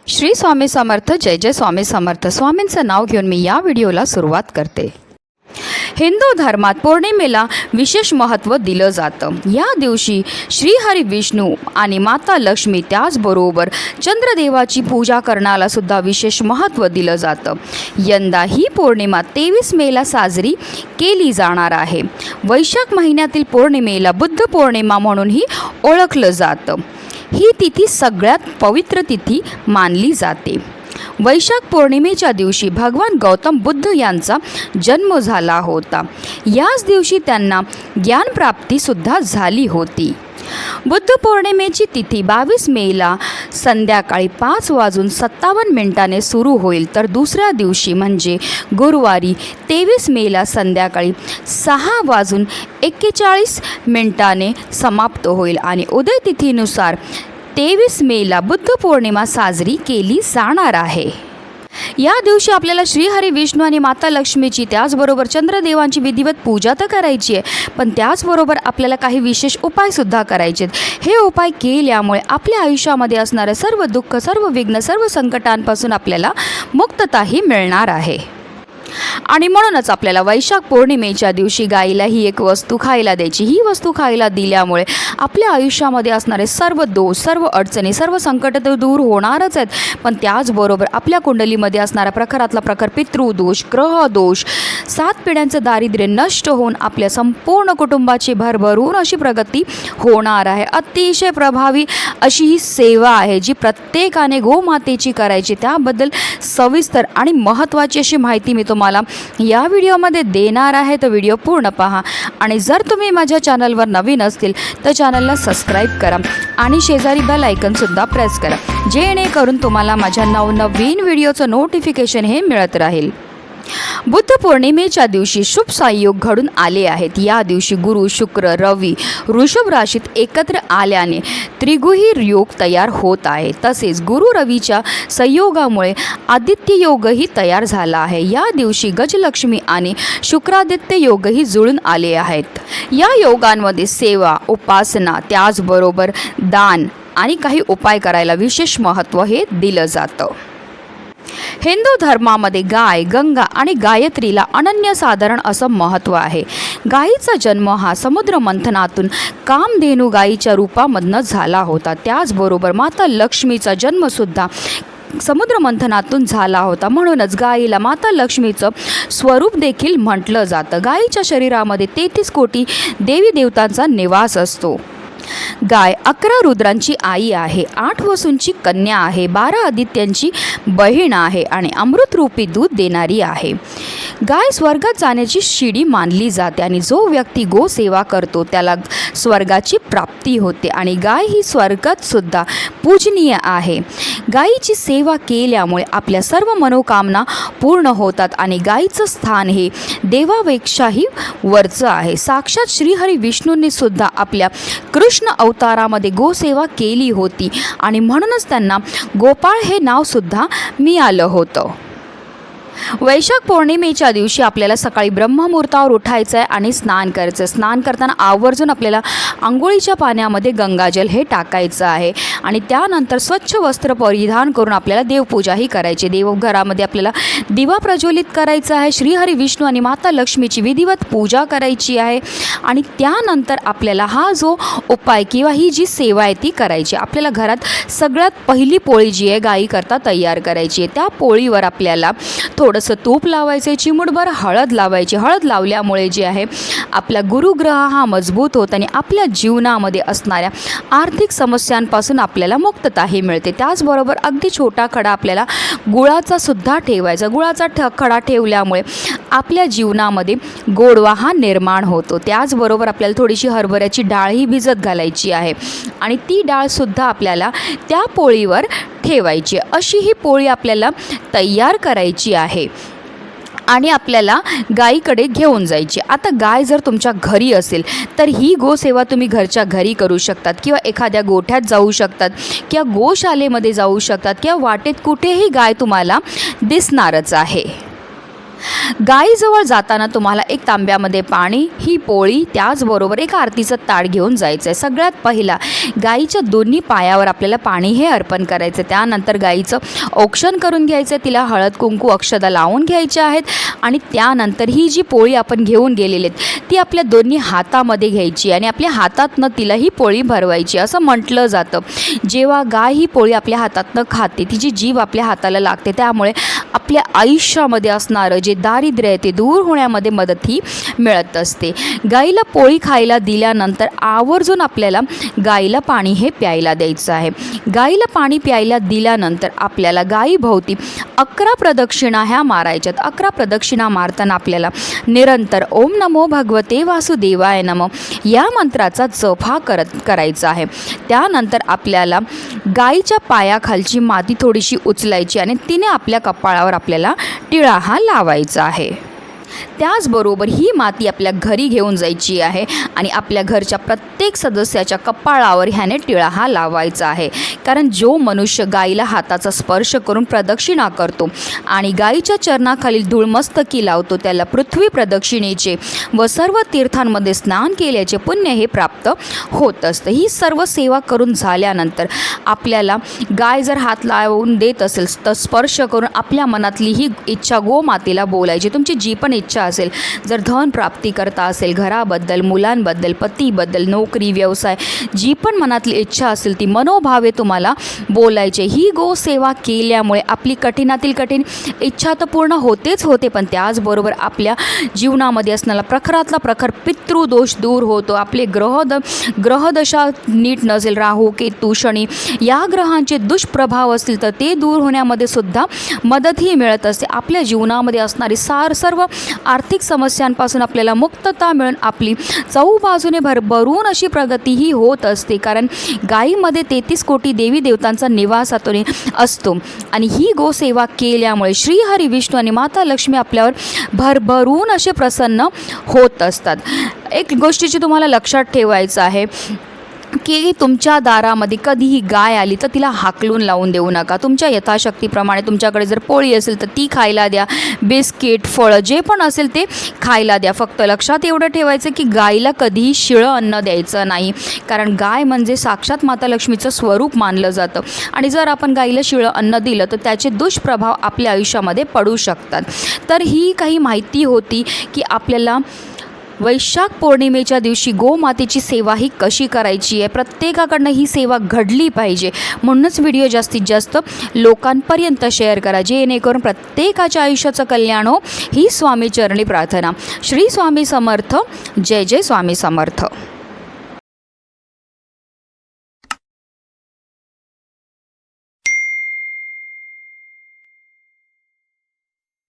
श्री स्वामी समर्थ. जय जय स्वामी समर्थ. स्वामींचं नाव घेऊन मी या व्हिडिओला सुरुवात करते. हिंदू धर्मात पौर्णिमेला विशेष महत्त्व दिलं जातं. या दिवशी श्रीहरी विष्णू आणि माता लक्ष्मी त्याचबरोबर चंद्रदेवाची पूजा करण्याला सुद्धा विशेष महत्त्व दिलं जातं. यंदा ही पौर्णिमा 23 मेला साजरी केली जाणार आहे. वैशाख महिन्यातील पौर्णिमेला बुद्ध पौर्णिमा म्हणूनही ओळखलं जातं. ही तिथी सगळ्यात पवित्र तिथी मानली जाते. वैशाख पौर्णिमेच्या दिवशी भगवान गौतम बुद्ध यांचा जन्म झाला होता. याच दिवशी त्यांना ज्ञानप्राप्तीसुद्धा झाली होती. बुद्ध पौर्णिमेची तिथी 22 मेला संध्याकाळी 5:57 सुरू होईल, तर दुसऱ्या दिवशी म्हणजे गुरुवारी 23 मेला संध्याकाळी 6:41 समाप्त होईल आणि उदय तिथीनुसार 23 मेला बुद्ध पौर्णिमा साजरी केली जाणार आहे. या दिवशी आपल्याला श्रीहरी विष्णू आणि माता लक्ष्मीची त्याचबरोबर चंद्रदेवांची विधिवत पूजा तर करायची आहे, पण त्याचबरोबर आपल्याला काही विशेष उपायसुद्धा करायचे आहेत. हे उपाय केल्यामुळे आपल्या आयुष्यामध्ये असणारे सर्व दुःख, सर्व विघ्न, सर्व संकटांपासून आपल्याला मुक्तताही मिळणार आहे. आणि म्हणूनच आपल्याला वैशाख पौर्णिमेच्या दिवशी गाईला ही एक वस्तू खायला द्यायची. ही वस्तू खायला दिल्यामुळे आपल्या आयुष्यामध्ये असणारे सर्व दोष, सर्व अडचणी, सर्व संकट तर दूर होणारच आहेत, पण त्याचबरोबर आपल्या कुंडलीमध्ये असणारा प्रखरातला प्रखर पितृदोष, ग्रहदोष, 7 पिढ्यांचं दारिद्र्य नष्ट होऊन आपल्या संपूर्ण कुटुंबाची भरभरून अशी प्रगती होणार आहे. अतिशय प्रभावी अशी ही सेवा आहे जी प्रत्येकाने गोमातेची करायची. त्याबद्दल सविस्तर आणि महत्त्वाची अशी माहिती मी तुम्हाला या व्हिडिओमध्ये देणार आहे, तर व्हिडिओ पूर्ण पहा. आणि जर तुम्ही माझ्या चॅनलवर नवीन असतील तर चॅनलला सबस्क्राईब करा आणि शेजारी बेल आयकॉनसुद्धा प्रेस करा, जेणेकरून तुम्हाला माझ्या नवनवीन व्हिडिओचं नोटिफिकेशन हे मिळत राहील. बुद्ध पौर्णिमेच्या दिवशी शुभ संयोग घडून आले आहेत. या दिवशी गुरु, शुक्र, रवी वृषभ राशीत एकत्र आल्याने त्रिगुही योग तयार होत आहे. तसेच गुरु रवीच्या संयोगामुळे आदित्य योगही तयार झाला आहे. या दिवशी गजलक्ष्मी आणि शुक्रादित्य योगही जुळून आले आहेत. या योगांमध्ये सेवा, उपासना, त्याचबरोबर दान आणि काही उपाय करायला विशेष महत्त्व हे दिलं जातं. हिंदू धर्मामध्ये गाय, गंगा आणि गायत्रीला अनन्यसाधारण असं महत्त्व आहे. गायीचा जन्म हा समुद्र मंथनातून कामधेनू गायीच्या रूपामधनं झाला होता. त्याचबरोबर माता लक्ष्मीचा जन्मसुद्धा समुद्र मंथनातून झाला होता. म्हणूनच गायीला माता लक्ष्मीचं स्वरूप देखील म्हटलं जातं. गायीच्या शरीरामध्ये 33 कोटी देवी देवतांचा निवास असतो. गाय 11 रुद्रांची आई आहे, 8 वसूंची कन्या आहे, 12 आदित्यांची बहीण आहे आणि अमृतरूपी दूध देणारी आहे. गाय स्वर्गात जाण्याची शिडी मानली जाते आणि जो व्यक्ती गोसेवा करतो त्याला स्वर्गाची प्राप्ती होते आणि गाय ही स्वर्गात सुद्धा पूजनीय आहे. गायीची सेवा केल्यामुळे आपल्या सर्व मनोकामना पूर्ण होतात आणि गायीचं स्थान हे देवापेक्षाही वरचं आहे. साक्षात श्रीहरी विष्णूंनी सुद्धा आपल्या कृष्ण अवतारामध्ये गोसेवा केली होती आणि म्हणूनच त्यांना गोपाळ हे नावसुद्धा मिळालं होतं. वैशाख पौर्णिमेच्या दिवशी आपल्याला सकाळी ब्रह्ममुहूर्तावर उठायचं आहे आणि स्नान करायचं. स्नान करताना आवर्जून आपल्याला आंघोळीच्या पाण्यामध्ये गंगाजल हे टाकायचं आहे आणि त्यानंतर स्वच्छ वस्त्र परिधान करून आपल्याला देवपूजाही करायची. देवघरामध्ये आपल्याला दिवा प्रज्वलित करायचा आहे. श्रीहरी विष्णू आणि माता लक्ष्मीची विधिवत पूजा करायची आहे आणि त्यानंतर आपल्याला हा जो उपाय किंवा ही जी सेवा आहे ती करायची. आपल्याला घरात सगळ्यात पहिली पोळी जी आहे गाईकरता तयार करायची आहे. त्या पोळीवर आपल्याला थोडंसं तूप लावायचं, चिमूटभर हळद लावायची. हळद लावल्यामुळे जे आहे आपला गुरुग्रह हा मजबूत होत आणि आपल्या जीवनामध्ये असणाऱ्या आर्थिक समस्यांपासून आपल्याला मुक्तताही मिळते. त्याचबरोबर अगदी छोटा खडा आपल्याला गुळाचा सुद्धा ठेवायचा. गुळाचा खडा ठेवल्यामुळे आपल्या जीवनामध्ये गोडवा हा निर्माण होतो. त्याचबरोबर आपल्याला थोडीशी हरभऱ्याची डाळही भिजत घालायची आहे आणि ती डाळसुद्धा आपल्याला त्या पोळीवर ठेवायची. अशी ही पोळी आपल्याला तयार करायची आहे आणि आपल्याला गाईकडे घेऊन जायची. आता गाय जर तुमच्या घरी असेल तर ही गोसेवा तुम्ही घरच्या घरी करू शकतात किंवा एखाद्या गोठ्यात जाऊ शकतात किंवा गोशालेमध्ये जाऊ शकतात किंवा वाटेत कुठेही गाय तुम्हाला दिसणारच आहे. गायीजवळ जाताना तुम्हाला एक तांब्यामध्ये पाणी, ही पोळी, त्याचबरोबर एक आरतीचं ताट घेऊन जायचं आहे. सगळ्यात पहिला गायीच्या दोन्ही पायावर आपल्याला पाणी हे अर्पण करायचं. त्यानंतर गायीचं औक्षण करून घ्यायचं, तिला हळद कुंकू अक्षदा लावून घ्यायच्या आहेत आणि त्यानंतर ही जी पोळी आपण घेऊन गेलेली आहेत ती आपल्या दोन्ही हातामध्ये घ्यायची आणि आपल्या हातातनं तिला ही पोळी भरवायची. असं म्हटलं जातं जेव्हा गाय ही पोळी आपल्या हातातनं खाते तिची जीभ आपल्या हाताला लागते, त्यामुळे आपल्या आयुष्यामध्ये असणारं जे दारिद्र्य आहे ते दूर होण्यामध्ये मदत ही मिळत असते. गाईला पोळी खायला दिल्यानंतर आवर्जून आपल्याला गाईला पाणी हे प्यायला द्यायचं आहे. गाईला पाणी प्यायला दिल्यानंतर आपल्याला गायीभोवती 11 प्रदक्षिणा ह्या मारायच्यात. 11 प्रदक्षिणा मारताना आपल्याला निरंतर ओम नमो भगवते वासुदेवाय नमः या मंत्राचा जप हा करायचा आहे. त्यानंतर आपल्याला गाईच्या पायाखालची माती थोडीशी उचलायची आणि तिने आपल्या कपाळावर आपल्याला टिळा हा लावायचा आहे. त्याचबरोबर ही माती आपल्या घरी घेऊन जायची आहे आणि आपल्या घरच्या प्रत्येक सदस्याच्या कपाळावर ह्याने टिळा हा लावायचा आहे. कारण जो मनुष्य गाईला हाताचा स्पर्श करून प्रदक्षिणा करतो आणि गाईच्या चरणाखालील धूळमस्तकी लावतो त्याला पृथ्वी प्रदक्षिणेचे व सर्व तीर्थांमध्ये स्नान केल्याचे पुण्य हे प्राप्त होत असतं. ही सर्व सेवा करून झाल्यानंतर आपल्याला गाय जर हात लावून देत असेल तर स्पर्श करून आपल्या मनातली ही इच्छा गोमातेला बोलायची. तुमची जी पण इच्छा असेल, जर धन प्राप्ती करता असेल, घराबद्दल, मुलांबद्दल, पतीबद्दल, नोकरी, व्यवसाय, जी पण मनातली इच्छा असेल ती मनोभावे तुम्हाला बोलायचे. ही गोसेवा केल्यामुळे आपली कठीणातील कठीण इच्छा तर पूर्ण होतेच होते, पण त्याचबरोबर आपल्या जीवनामध्ये असणारा प्रखरातला प्रखर पितृदोष दूर होतो. आपले ग्रहदशा नीट नसेल, राहू केतू शनी या ग्रहांचे दुष्प्रभाव असतील तर ते दूर होण्यामध्ये सुद्धा मदतही मिळत असते. आपल्या जीवनामध्ये असणारी सर्व आर्थिक समस्यांपासून आपल्याला मुक्तता मिळून आपली चहूबाजूने भरभरून अशी प्रगतीही होत असते. कारण गायीमध्ये 33 कोटी देवी देवतांचा निवास असतो आणि ही गोसेवा केल्यामुळे श्रीहरी विष्णू आणि माता लक्ष्मी आपल्यावर भरभरून असे प्रसन्न होत असतात. एक गोष्टीची तुम्हाला लक्षात ठेवायचं आहे की तुमच्या दारामध्ये कधीही गाय आली तर तिला हाकलून लावून देऊ नका. तुमच्या यथाशक्तीप्रमाणे तुमच्याकडे जर पोळी असेल तर ती खायला द्या, बिस्किट, फळं जे पण असेल ते खायला द्या. फक्त लक्षात एवढं ठेवायचं की गायीला कधीही शिळं अन्न द्यायचं नाही, कारण गाय म्हणजे साक्षात माता लक्ष्मीचं स्वरूप मानलं जातं आणि जर आपण गायीला शिळं अन्न दिलं तर त्याचे दुष्प्रभाव आपल्या आयुष्यामध्ये पडू शकतात. तर ही काही माहिती होती की आपल्याला वैशाख पौर्णिमेच्या दिवशी गोमातेची सेवा ही कशी करायची आहे. प्रत्येकाकडनं ही सेवा घडली पाहिजे, म्हणूनच व्हिडिओ जास्तीत जास्त लोकांपर्यंत शेअर करा जेणेकरून प्रत्येकाच्या आयुष्याचं कल्याण हो. ही स्वामी चरणी प्रार्थना. श्री स्वामी समर्थ. जय जय स्वामी समर्थ.